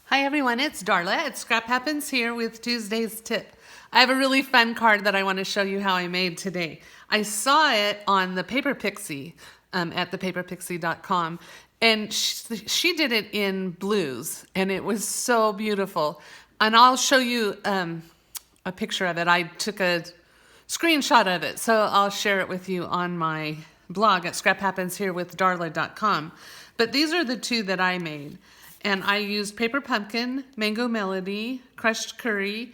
Hi everyone, it's Darla at Scrap Happens here with Tuesday's tip. I have a really fun card that I want to show you how I made today. I saw it on the Paper Pixie at thepaperpixie.com, and she did it in blues and it was so beautiful. And I'll show you a picture of it. I took a screenshot of it, so I'll share it with you on my blog at scraphappensherewithdarla.com. But these are the two that I made. And I used Paper Pumpkin, Mango Melody, Crushed Curry,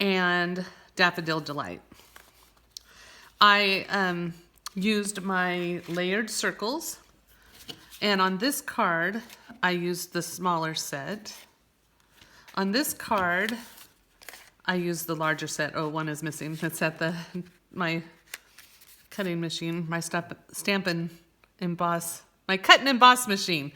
and Daffodil Delight. I used my layered circles. And on this card, I used the smaller set. On this card, I used the larger set. Oh, one is missing. It's at my cutting machine, my Stampin' Emboss, my cut and emboss machine.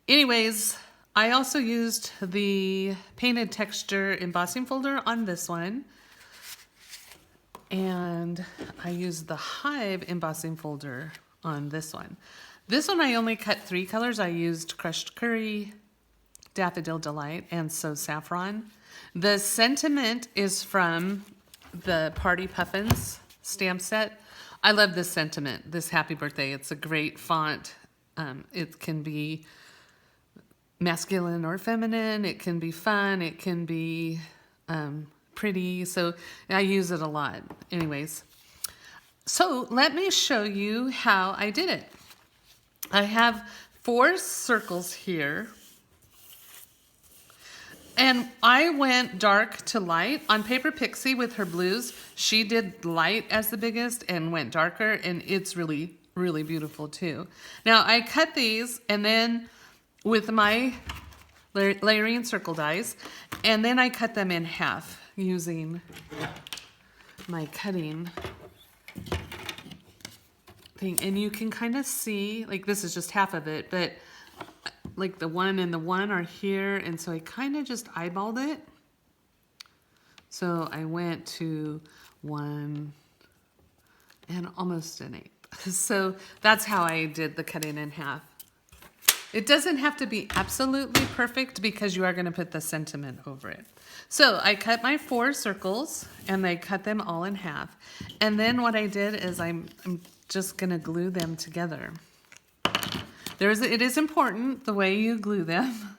Anyways, I also used the painted texture embossing folder on this one. And I used the Hive embossing folder on this one. This one I only cut 3 colors. I used Crushed Curry, Daffodil Delight, and So Saffron. The sentiment is from the Party Puffins stamp set. I love this sentiment, this happy birthday. It's a great font. It can be masculine or feminine, it can be fun, it can be pretty, so I use it a lot. Anyways, so let me show you how I did it. I have 4 circles here, and I went dark to light. On Paper Pixie with her blues, she did light as the biggest and went darker, and it's really, really beautiful too. Now I cut these, and then with my layering circle dies, and then I cut them in half using my cutting thing. And you can kind of see, like this is just half of it, but like the 1 and the 1 are here, and so I kind of just eyeballed it. So I went to 1 and almost an 1/8. So that's how I did the cutting in half. It doesn't have to be absolutely perfect because you are going to put the sentiment over it. So I cut my 4 circles and I cut them all in half. And then what I did is I'm just going to glue them together. It is important the way you glue them.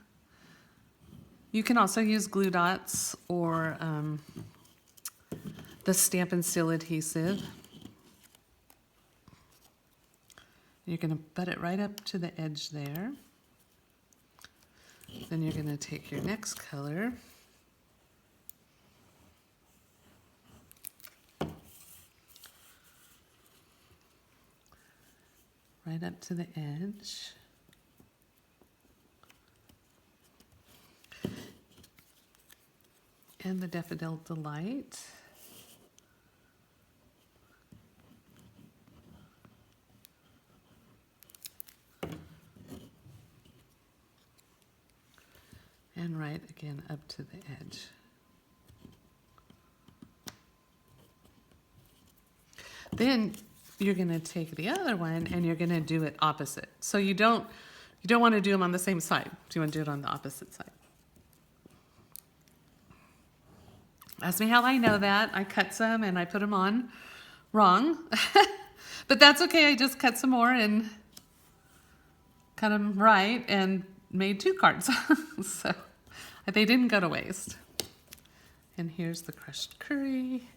You can also use glue dots or the Stampin' Seal adhesive. You're going to butt it right up to the edge there. Then you're going to take your next color. Right up to the edge. And the Daffodil Delight. And right again up to the edge. Then you're going to take the other one and you're going to do it opposite. So you don't want to do them on the same side. You want to do it on the opposite side. Ask me how I know that. I cut some and I put them on wrong. But that's okay. I just cut some more and cut them right and made 2 cards. So they didn't go to waste. And here's the Crushed Curry.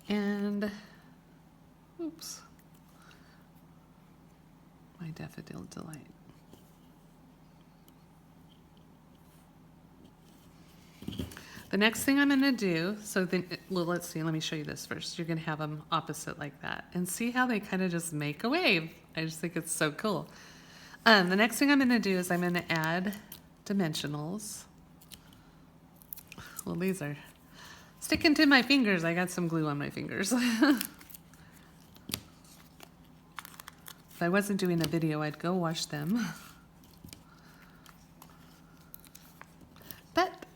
And, oops, my Daffodil Delight. The next thing I'm going to do, well, let's see, let me show you this first. You're going to have them opposite like that. And see how they kind of just make a wave. I just think it's so cool. The next thing I'm going to do is I'm going to add dimensionals. Well, these are sticking to my fingers. I got some glue on my fingers. If I wasn't doing a video, I'd go wash them.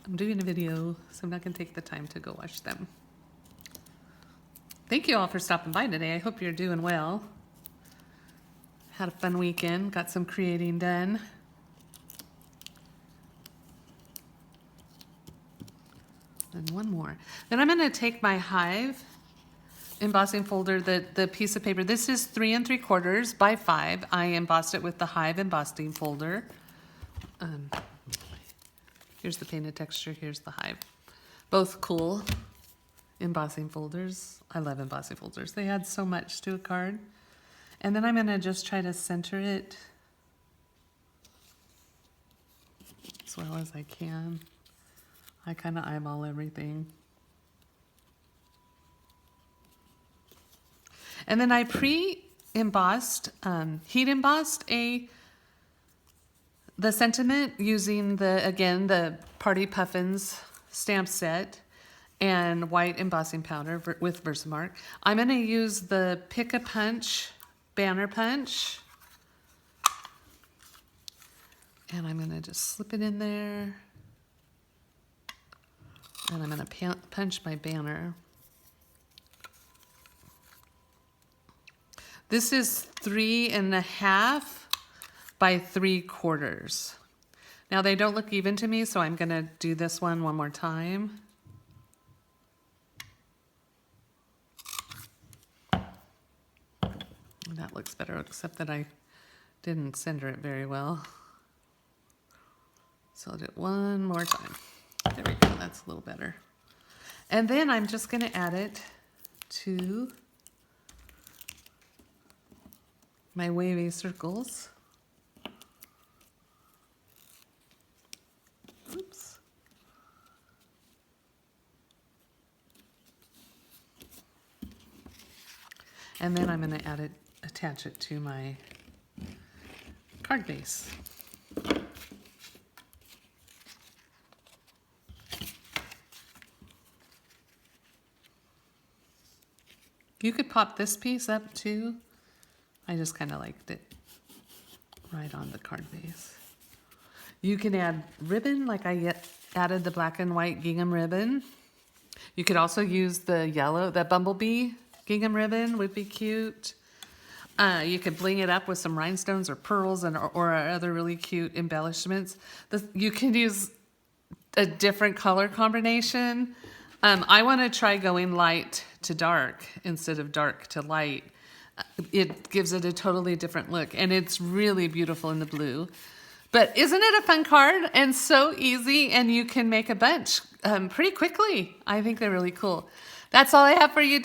I'm doing a video, so I'm not going to take the time to go watch them. Thank you all for stopping by today. I hope you're doing well. Had a fun weekend, got some creating done. And one more. Then I'm going to take my Hive embossing folder, the piece of paper. This is 3 3/4 by 5. I embossed it with the Hive embossing folder. Here's the painted texture, here's the Hive. Both cool embossing folders. I love embossing folders. They add so much to a card. And then I'm going to just try to center it as well as I can. I kind of eyeball everything. And then I pre-embossed, heat embossed the sentiment using the Party Puffins stamp set and white embossing powder with Versamark. I'm going to use the Pick-a-Punch banner punch. And I'm going to just slip it in there. And I'm going to punch my banner. This is 3 1/2 by 3/4. Now they don't look even to me, so I'm going to do this one more time. That looks better, except that I didn't center it very well. So I'll do it one more time. There we go, that's a little better. And then I'm just going to add it to my wavy circles. Oops. And then I'm going to attach it to my card base. You could pop this piece up too. I just kind of liked it right on the card base. You can add ribbon, like I added the black and white gingham ribbon. You could also use the yellow, the bumblebee gingham ribbon would be cute. You could bling it up with some rhinestones or pearls or other really cute embellishments. You can use a different color combination. I want to try going light to dark instead of dark to light. It gives it a totally different look, and it's really beautiful in the blue. But isn't it a fun card and so easy, and you can make a bunch pretty quickly. I think they're really cool. That's all I have for you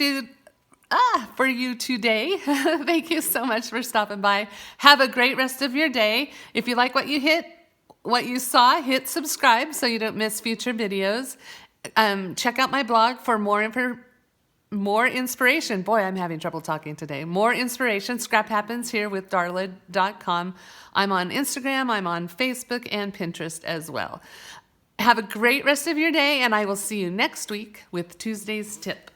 today. Thank you so much for stopping by. Have a great rest of your day. If you like what you saw, hit subscribe so you don't miss future videos. Check out my blog for more inspiration. Boy, I'm having trouble talking today. More inspiration. Scrap happens here with darla.com. I'm on Instagram, I'm on Facebook, and Pinterest as well. Have a great rest of your day, and I will see you next week with Tuesday's tip.